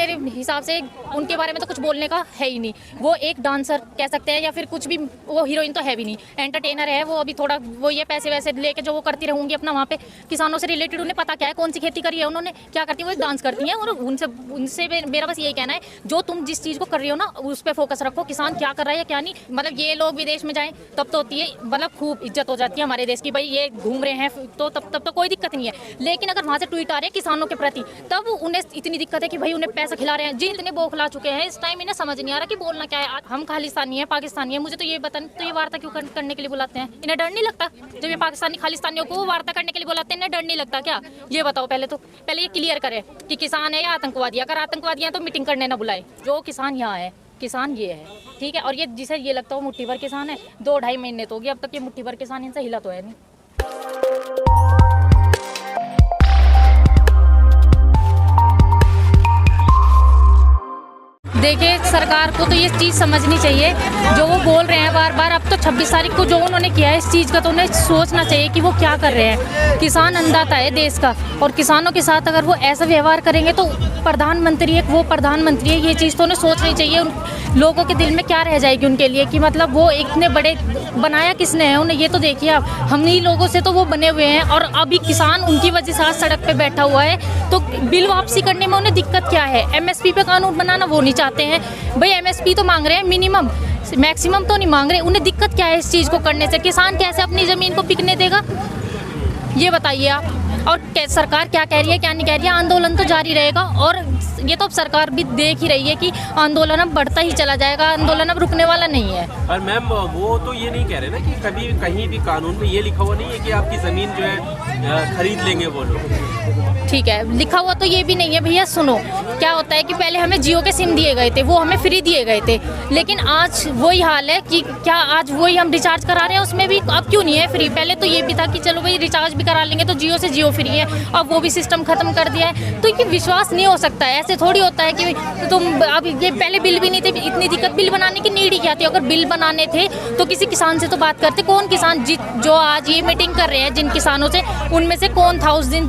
मेरे हिसाब से उनके बारे में तो कुछ बोलने का है ही नहीं। वो एक डांसर कह सकते हैं या फिर कुछ भी, वो हीरोइन तो है भी नहीं, एंटरटेनर है वो। अभी थोड़ा वो ये पैसे वैसे लेके जो वो करती रहूँगी अपना वहाँ पे किसानों से रिलेटेड, उन्हें पता क्या है, कौन सी खेती करी है उन्होंने, क्या करती है, वो डांस करती हैं। और उनसे मेरा बस यही कहना है, जो तुम जिस चीज़ को कर रही हो ना उस पर फोकस रखो, किसान क्या कर रहा है या क्या नहीं। मतलब ये लोग विदेश में जाएँ तब तो होती है, मतलब खूब इज्जत हो जाती है हमारे देश की, भाई ये घूम रहे हैं तो तब तो कोई दिक्कत नहीं है। लेकिन अगर वहाँ से ट्वीट आ रहे हैं किसानों के प्रति, तब उन्हें इतनी दिक्कत है कि भाई उन्हें पैसा खिला रहे हैं। जी इतने बौखला चुके हैं इस टाइम, इन्हें समझ नहीं आ रहा कि बोलना क्या है। हम खालिस्तानी है, पाकिस्तानी है, मुझे तो ये बता, तो ये वार्ता क्यों करने के लिए बुलाते हैं? इन्हें डर नहीं लगता जब ये पाकिस्तानी खालिस्तानियों को वार्ता करने के लिए बुलाते हैं? इन्हें डर नहीं लगता क्या? ये बताओ पहले ये क्लियर करे कि किसान है या आतंकवादी। अगर आतंकवादी है तो मीटिंग करने ना बुलाए। जो किसान यहाँ है, किसान ये है, ठीक है। और ये जिसे ये लगता है वो मुट्ठी भर किसान है, 2-2.5 महीने तो हो गए अब तक ये मुट्ठी भर किसान इनसे हिला तो है नहीं। देखिए सरकार को तो ये चीज़ समझनी चाहिए, जो वो बोल रहे हैं बार बार। अब तो 26 तारीख को जो उन्होंने किया है इस चीज़ का, तो उन्हें सोचना चाहिए कि वो क्या कर रहे हैं। किसान अन्नदाता है देश का, और किसानों के साथ अगर वो ऐसा व्यवहार करेंगे तो प्रधानमंत्री है, ये चीज़ तो उन्हें सोचनी चाहिए। लोगों के दिल में क्या रह जाएगी उनके लिए कि मतलब वो इतने बड़े बनाया किसने है उन्हें, ये तो देखिए आप। हमनी लोगों से तो वो बने हुए हैं, और अभी किसान उनकी वजह से आज सड़क पे बैठा हुआ है। तो बिल वापसी करने में उन्हें दिक्कत क्या है? MSP पे कानून बनाना वो नहीं चाहते हैं भाई। MSP तो मांग रहे हैं, मिनिमम, मैक्सिमम तो नहीं मांग रहे। उन्हें दिक्कत क्या है इस चीज़ को करने से? किसान कैसे अपनी ज़मीन को बिकने देगा, ये बताइए आप। और सरकार क्या कह रही है क्या नहीं कह रही है? आंदोलन तो जारी रहेगा, और ये तो अब सरकार भी देख ही रही है कि आंदोलन अब बढ़ता ही चला जाएगा, आंदोलन अब रुकने वाला नहीं है। और मैम वो तो ये नहीं कह रहे ना कि कभी कहीं भी कानून में ये लिखा हुआ नहीं है कि आपकी ज़मीन जो है खरीद लेंगे वो लोग। ठीक है, लिखा हुआ तो ये भी नहीं है भैया। सुनो क्या होता है कि पहले हमें जियो के सिम दिए गए थे, वो हमें फ्री दिए गए थे, लेकिन आज वही हाल है कि क्या आज वही हम रिचार्ज करा रहे हैं उसमें भी, अब क्यों नहीं है फ्री? पहले तो ये भी था कि चलो भाई रिचार्ज भी करा लेंगे तो जियो से जियो फ्री है, अब वो भी सिस्टम खत्म कर दिया है। तो ये विश्वास नहीं हो सकता है, ऐसे थोड़ी होता है कि तुम अब ये पहले बिल भी नहीं थे, इतनी दिक्कत बिल बनाने की नीड ही क्या थी? अगर बिल बनाने थे तो किसी किसान से तो बात करते। कौन किसान जो आज ये मीटिंग कर रहे हैं जिन किसानों से, उनमें से कौन था उस दिन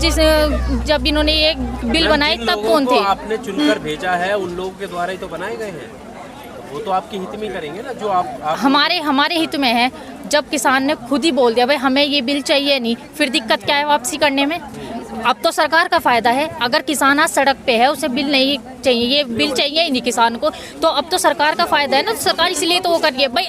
जब इन्होंने ये बिल बनाए, तब कौन थे? आपने चुनकर भेजा है, उन लोगों के द्वारा ही तो बनाए गए हैं, वो तो आपके हित में करेंगे ना, जो आप हमारे हित में है। जब किसान ने खुद ही बोल दिया भाई हमें ये बिल चाहिए नहीं, फिर दिक्कत क्या है वापसी करने में? अब तो सरकार का फायदा है, अगर किसान आज सड़क पे है उसे बिल नहीं चाहिए, ये बिल चाहिए ही नहीं किसान को, तो अब तो सरकार का फायदा है ना। तो सरकार इसलिए तो वो कर रही है भाई।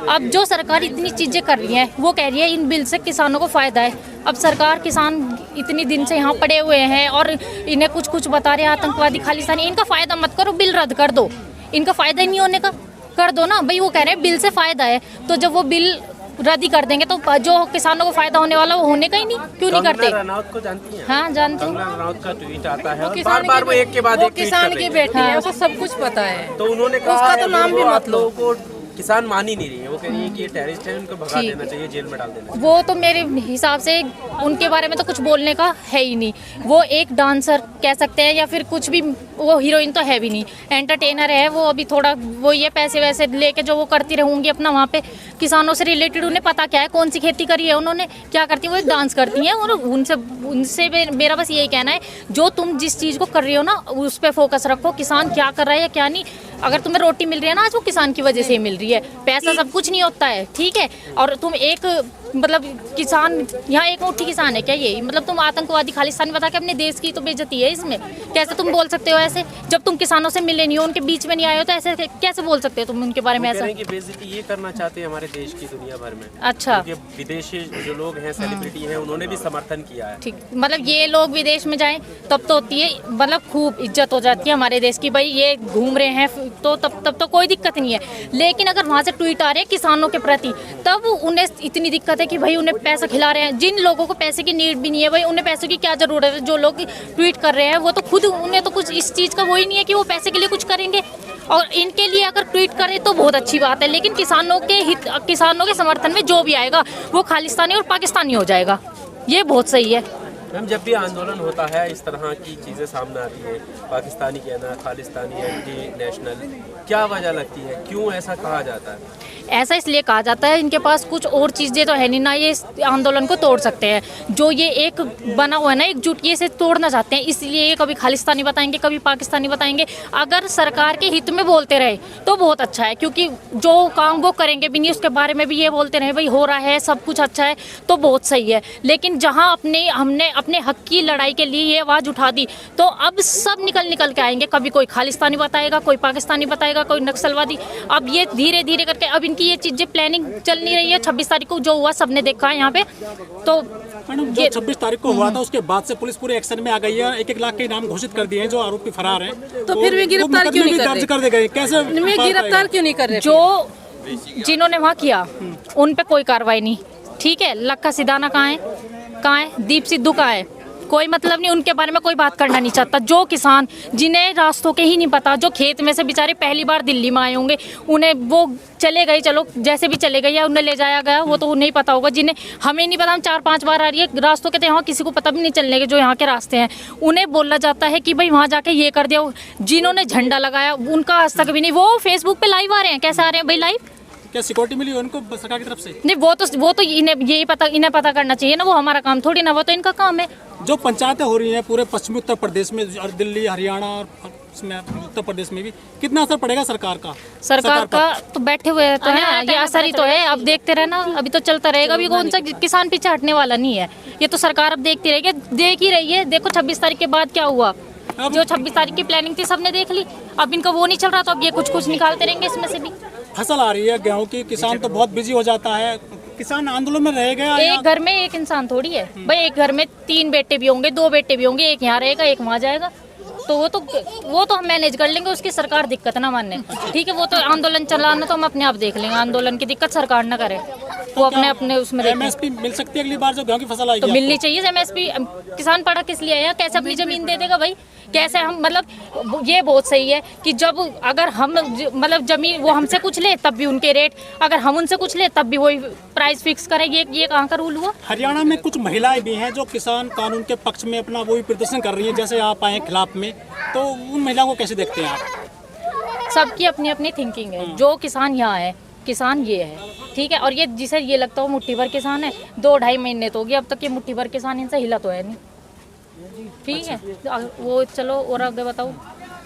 अब जो सरकार इतनी चीज़ें कर रही है वो कह रही है इन बिल से किसानों को फायदा है। अब सरकार किसान इतनी दिन से यहाँ पड़े हुए हैं और इन्हें कुछ बता रहे हैं आतंकवादी खालिस्तानी। इनका फायदा मत करो, बिल रद्द कर दो, इनका फायदा ही नहीं होने का कर दो ना भाई। वो कह रहे हैं बिल से फायदा है, तो जब वो बिल रद्द कर देंगे तो जो किसानों को फायदा होने वाला वो होने का ही नहीं, क्यों नहीं करते? कंगना रनौत को जानती हैं? हाँ जानती हूँ। कंगना रनौत का ट्वीट आता है, बार-बार वो एक के बाद एक किसान की बेटी है, उसको सब कुछ पता है। तो उन्होंने कहा उसका तो नाम भी मत लो। को किसान मान ही नहीं रही है, वो कह रही है कि ये टेररिस्ट है, उनको भगा देना चाहिए, जेल में डाल देना चाहिए। वो तो मेरे हिसाब से उनके बारे में तो कुछ बोलने का है ही नहीं। वो एक डांसर कह सकते हैं या फिर कुछ भी, वो हीरोइन तो है भी नहीं, एंटरटेनर है वो। अभी थोड़ा वो ये पैसे वैसे लेके जो वो करती रहूँगी अपना वहाँ पे किसानों से रिलेटेड, उन्हें पता क्या है, कौन सी खेती करी है उन्होंने, क्या करती है, वो डांस करती हैं। और उनसे मेरा बस यही कहना है, जो तुम जिस चीज़ को कर रही हो ना उस पर फोकस रखो, किसान क्या कर रहा है या क्या नहीं। अगर तुम्हें रोटी मिल रही है ना आज, वो किसान की वजह से मिल रही है। पैसा सब कुछ नहीं होता है, ठीक है। और तुम एक मतलब किसान, यहाँ एक मुट्ठी किसान है क्या ये? मतलब तुम आतंकवादी खालिस्तानी बता के अपने देश की तो बेइज्जती है इसमें। कैसे तुम बोल सकते हो ऐसे? जब तुम किसानों से मिले नहीं हो, उनके बीच में नहीं आए हो, तो ऐसे कैसे बोल सकते हो तुम उनके बारे में? ऐसा बेइज्जती ये करना चाहते हैं हमारे देश की दुनिया भर में। अच्छा, विदेशी जो लोग हैं, सेलिब्रिटी हैं, उन्होंने भी समर्थन किया है। ठीक, मतलब ये लोग विदेश में जाएं तब तो होती है, मतलब खूब इज्जत हो जाती है हमारे देश की, भाई ये घूम रहे हैं तो तब तो कोई दिक्कत नहीं है। लेकिन अगर वहाँ से ट्वीट आ रहे हैं किसानों के प्रति, तब उन्हें इतनी दिक्कत है कि भाई उन्हें पैसा खिला रहे हैं। जिन लोगों को पैसे की नीड भी नहीं है भाई, उन्हें पैसों की क्या जरूरत है? जो लोग ट्वीट कर रहे हैं वो तो खुद, उन्हें तो कुछ इस चीज़ का वो ही नहीं है कि वो पैसे के लिए कुछ करेंगे। और इनके लिए अगर ट्वीट करें तो बहुत अच्छी बात है, लेकिन किसानों के समर्थन में जो भी आएगा वो खालिस्तानी और पाकिस्तानी हो जाएगा, ये बहुत सही है। मैम जब भी आंदोलन होता है इस तरह की चीज़ें सामने आती है, पाकिस्तानी कहना, खालिस्तानी, एंटी नेशनल, क्या वजह लगती है, क्यों ऐसा कहा जाता है? ऐसा इसलिए कहा जाता है इनके पास कुछ और चीज़ें तो है नहीं ना, ये इस आंदोलन को तोड़ सकते हैं। जो ये एक बना हुआ है ना एकजुट, ये इसे तोड़ना चाहते हैं, इसलिए ये कभी खालिस्तानी बताएंगे, कभी पाकिस्तानी बताएंगे। अगर सरकार के हित में बोलते रहे तो बहुत अच्छा है, क्योंकि जो काम वो करेंगे भी नहीं उसके बारे में भी ये बोलते रहे भाई हो रहा है सब कुछ अच्छा है, तो बहुत सही है। लेकिन जहाँ हमने अपने हक की लड़ाई के लिए ये आवाज़ उठा दी, तो अब सब निकल के आएंगे। कभी कोई खालिस्तानी बताएगा, कोई पाकिस्तानी बताएगा, कोई नक्सलवादी। अब ये धीरे धीरे करके अब इनकी ये चीज़ें प्लानिंग चल नहीं रही है। 26 तारीख को जो हुआ सबने देखा है यहाँ पे। तो मैडम जो 26 तारीख को हुआ था उसके बाद से पुलिस पूरे एक्शन में आ गई है, 1-1 लाख के इनाम घोषित कर दिए हैं जो आरोपी फरार हैं। तो फिर भी गिरफ्तार क्यों नहीं कर रहे? दर्ज कर दे गए, कैसे गिरफ्तार क्यों नहीं कर रहे? जो जिन्होंने वहाँ किया उन पे कोई कार्रवाई नहीं, ठीक है। लक्का सिदाना कहाँ है, दीप सिद्धू कहाँ है, कोई मतलब नहीं, उनके बारे में कोई बात करना नहीं चाहता। जो किसान जिन्हें रास्तों के ही नहीं पता, जो खेत में से बेचारे पहली बार दिल्ली में आए होंगे, उन्हें वो चले गए, चलो जैसे भी चले गए या उन्हें ले जाया गया, वो तो उन्हें ही पता होगा। जिन्हें हमें नहीं पता, हम 4-5 बार आ रही है रास्तों के, तो यहाँ किसी को पता भी नहीं चलने के जो यहाँ के रास्ते हैं, उन्हें बोला जाता है कि भाई वहाँ जाके ये कर दिया। जिन्होंने झंडा लगाया उनका आज तक भी नहीं, वो फेसबुक पे लाइव आ रहे हैं। कैसे आ रहे हैं भाई लाइव? क्या सिक्योरिटी मिली उनको सरकार की तरफ से? नहीं, वो तो इन्हें पता करना चाहिए ना, वो हमारा काम थोड़ी ना, वो तो इनका काम है। जो पंचायतें हो रही हैं पूरे पश्चिमी उत्तर प्रदेश में और दिल्ली, हरियाणा और इसमें उत्तर प्रदेश में भी, कितना असर पड़ेगा सरकार का? सरकार का तो बैठे हुए रहते हैं, ये असर ही तो है। अब देखते रहना, अभी तो चलता रहेगा। अभी कौन सा किसान पीछे हटने वाला नहीं है, ये तो सरकार अब देखती रहेगी, देख ही रही है। देखो 26 तारीख के बाद क्या हुआ, जो 26 तारीख की प्लानिंग थी सबने देख ली। अब इनका वो नहीं चल रहा, तो अब ये कुछ निकालते रहेंगे इसमें से भी। फसल आ रही है गेहूं की, किसान तो बहुत बिजी हो जाता है। किसान आंदोलन में रह गया। एक घर में एक इंसान थोड़ी है भाई, एक घर में 3 बेटे भी होंगे, 2 बेटे भी होंगे, एक यहाँ रहेगा एक वहाँ जाएगा, तो वो तो हम मैनेज कर लेंगे, उसकी सरकार दिक्कत ना मानने, ठीक है। वो तो आंदोलन चलाना तो हम अपने आप देख लेंगे, आंदोलन की दिक्कत सरकार ना करे, वो अपने उसमें देखें। एमएसपी मिल सकती है अगली बार जो गेहूं की फसल आएगी? तो मिलनी चाहिए एमएसपी। किसान पढ़ा किस लिए है, कैसे अपनी जमीन दे देगा भाई? कैसे हम, मतलब ये बहुत सही है कि जब अगर हम मतलब जमीन वो हमसे कुछ ले तब भी उनके रेट, अगर हम उनसे कुछ ले तब भी वही प्राइस फिक्स करेंगे। ये कहाँ का रूल हुआ? हरियाणा में कुछ महिलाएं भी हैं जो किसान कानून के पक्ष में अपना वो भी प्रदर्शन कर रही हैं, जैसे आप आए खिलाफ में, तो उन महिलाओं को कैसे देखते हैं आप? सबकी अपनी अपनी थिंकिंग है। जो किसान यहाँ है, किसान ये है, ठीक है। और ये जिसे ये लगता हो मुट्ठी भर किसान है, 2-2.5 महीने तो हो गए अब तक ये मुट्ठी भर किसान इनसे हिला तो है नहीं, ठीक है। वो चलो और आगे बताओ।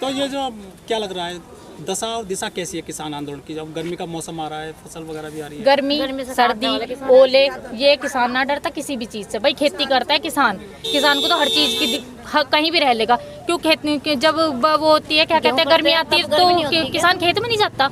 तो ये जो क्या लग रहा है दशा और दिशा कैसी है किसान आंदोलन की? जब गर्मी का मौसम आ रहा है, फसल वगैरह भी आ रही है, गर्मी सर्दी ओले, ये किसान ना डरता किसी भी चीज़ से। भाई खेती करता है किसान को तो हर चीज़ की कहीं भी रह लेगा। क्यों खेती जब वो होती है, क्या कहते हैं, गर्मी आती है तो किसान खेत में नहीं जाता।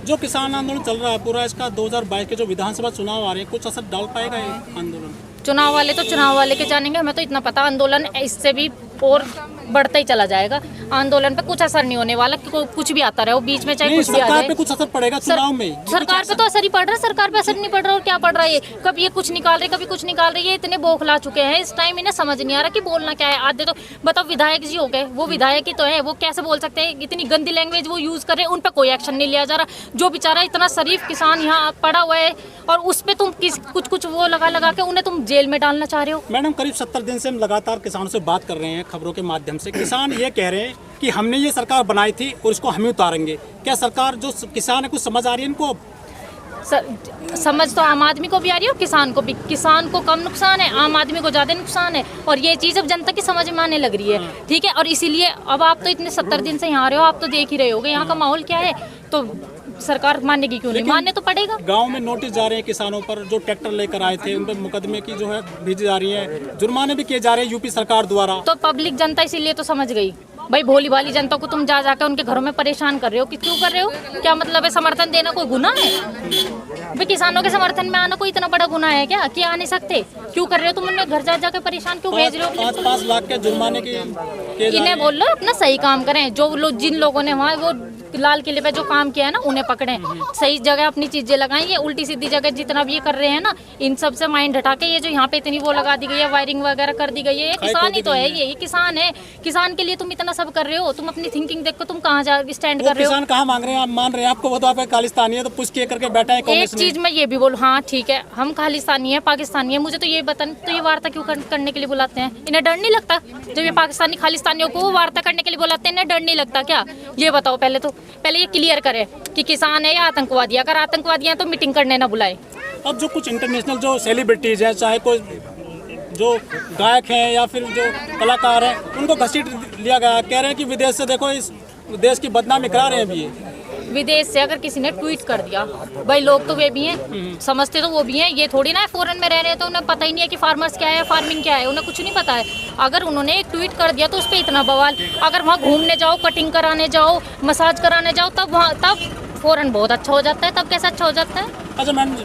जो किसान आंदोलन चल रहा है पूरा, इसका 2022 के जो विधानसभा चुनाव आ रहे हैं, कुछ असर डाल पाएगा ये आंदोलन? चुनाव वाले के जानेंगे, हमें तो इतना पता आंदोलन इससे भी और बढ़ता ही चला जाएगा। आंदोलन पे कुछ असर नहीं होने वाला, कुछ भी आता रहे, वो बीच में चाहे कुछ भी आ जाए। सरकार पे कुछ असर पड़ेगा चुनाव में? सरकार पे तो असर ही पड़ रहा है, सरकार पे असर नहीं पड़ रहा। और क्या पड़ रहा है, कभी ये कुछ निकाल रहे, कभी कुछ निकाल रही है। इतने बौखला चुके हैं इस टाइम, इन्हें समझ नहीं आ रहा कि बोलना क्या है। आधे तो बताओ विधायक जी हो गए, वो विधायक ही तो है, वो कैसे बोल सकते हैं? इतनी गंदी लैंग्वेज वो यूज कर रहे हैं, उन पर कोई एक्शन नहीं लिया जा रहा। जो बेचारा इतना शरीफ किसान यहाँ पड़ा हुआ है और उस पर तुम कुछ वो लगा के उन्हें तुम जेल में डालना चाह रहे हो। मैडम करीब 70 दिन से हम लगातार किसानों से बात कर रहे हैं खबरों के माध्यम से। किसान ये कह रहे हैं कि हमने ये सरकार बनाई थी और इसको हम ही उतारेंगे। क्या सरकार जो किसान है कुछ समझ आ रही है इनको? समझ तो आम आदमी को भी आ रही है और किसान को भी। किसान को कम नुकसान है, आम आदमी को ज़्यादा नुकसान है, और ये चीज़ अब जनता की समझ में आने लग रही है, ठीक है। और इसीलिए अब आप तो इतने 70 दिन से यहाँ आ रहे हो, आप तो देख ही रहे होगे यहाँ का माहौल क्या है। तो सरकार मानेगी क्यों नहीं? मानने तो पड़ेगा। गांव में नोटिस जा रहे हैं किसानों पर, जो ट्रैक्टर लेकर आए थे उन पर मुकदमे की जो है भेजी जा रही है, जुर्माने भी किए जा रहे हैं यूपी सरकार द्वारा। तो पब्लिक जनता इसीलिए तो समझ गई भाई, भोली भाली जनता को तुम जाकर उनके घरों में परेशान कर रहे हो कि क्यों कर रहे हो? क्या मतलब है? समर्थन देना कोई गुनाह है भाई? किसानों के समर्थन में आना कोई इतना बड़ा गुनाह है क्या कि आ नहीं सकते? क्यों कर रहे हो तुम उन्हें घर जाकर परेशान क्यों भेज रहे हो? 5-5 लाख के जुर्माने के इन्हें बोल लो अपना सही काम करें। जो लोग जिन लोगों ने वहाँ वो लाल किले पे जो काम किया है ना उन्हें पकड़े, सही जगह अपनी चीजें लगाएं। ये उल्टी सीधी जगह जितना भी ये कर रहे हैं ना, इन सब से माइंड हटा के ये जो यहाँ पे इतनी वो लगा दी गई है, वायरिंग वगैरह कर दी गई है, ये किसान ही तो है, ये किसान है। किसान के लिए तुम इतना सब कर रहे हो, तुम अपनी थिंकिंग देखो तुम कहाँ जा स्टैंड कर रहे हो। किसान कहाँ मांग रहे हैं, आप मान रहे हैं आपको, वो तो आप खालिस्तानी है तो पुश किए करके बैठा है एक कांग्रेस ने। चीज मैं ये भी बोलूँ, हाँ ठीक है हम खालिस्तानी है, पाकिस्तानी है, मुझे तो ये बताने तो ये वार्ता क्यों करने के लिए बुलाते हैं? इन्हें डर नहीं लगता? जब ये पाकिस्तानी खालिस्तानियों को वार्ता करने के लिए बुलाते हैं, इन्हें डर नहीं लगता क्या? ये बताओ पहले ये क्लियर करे कि किसान है या आतंकवादी। अगर आतंकवादी हैं तो मीटिंग करने ना बुलाए। अब जो कुछ इंटरनेशनल जो सेलिब्रिटीज हैं, चाहे कोई जो गायक हैं या फिर जो कलाकार हैं, उनको घसीट लिया गया। कह रहे हैं कि विदेश से देखो इस देश की बदनामी करा रहे हैं अभी ये। विदेश से अगर किसी ने ट्वीट कर दिया, भाई लोग तो वे भी हैं, समझते तो वो भी हैं, ये थोड़ी ना है फॉरेन में रह रहे हैं तो उन्हें पता ही नहीं है कि फार्मर्स क्या है, फार्मिंग क्या है, उन्हें कुछ नहीं पता है। अगर उन्होंने एक ट्वीट कर दिया तो उस पर इतना बवाल। अगर वहाँ घूमने जाओ, कटिंग कराने जाओ, मसाज कराने जाओ, तब फॉरेन बहुत अच्छा हो जाता है। तब कैसा अच्छा हो जाता है? अच्छा मैम,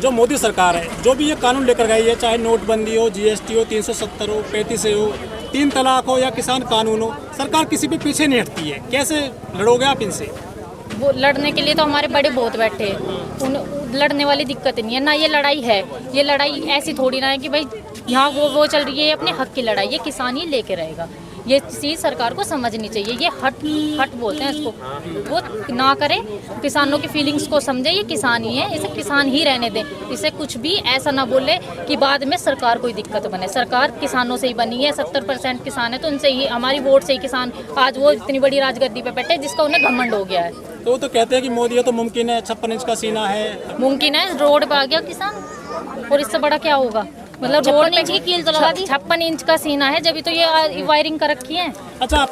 जो मोदी सरकार है जो भी ये कानून लेकर गई है, चाहे नोटबंदी हो, GST हो, 370 हो, 35 हो, 3 तलाक हो या किसान कानून हो, सरकार किसी पे पीछे नहीं हटती है। कैसे लड़ोगे आप इनसे? वो लड़ने के लिए तो हमारे बड़े बहुत बैठे हैं, उन लड़ने वाली दिक्कत नहीं है ना। ये लड़ाई है, ये लड़ाई ऐसी थोड़ी ना है कि भाई यहाँ वो चल रही है, ये अपने हक की लड़ाई, ये किसान ही लेके रहेगा। ये चीज़ सरकार को समझनी चाहिए। ये हट बोलते हैं इसको, वो ना करे, किसानों की फीलिंग्स को समझे। ये किसान ही है, इसे किसान ही रहने दें। इसे कुछ भी ऐसा ना बोले कि बाद में सरकार कोई दिक्कत बने। सरकार किसानों से ही बनी है, 70% किसान है, तो उनसे ही, हमारी वोट से ही किसान आज वो इतनी बड़ी राजगद्दी पे बैठे जिसका उन्हें घमंड हो गया है। तो वो तो कहते हैं कि मोदी है तो मुमकिन है, 56 इंच का सीना है। मुमकिन है, रोड पे आ गया किसान, और इससे बड़ा क्या होगा? मतलब रोड 56 इंच की कील तो लगा दी, 56 इंच का सीना है, जब तो ये वायरिंग कर रखी है। अच्छा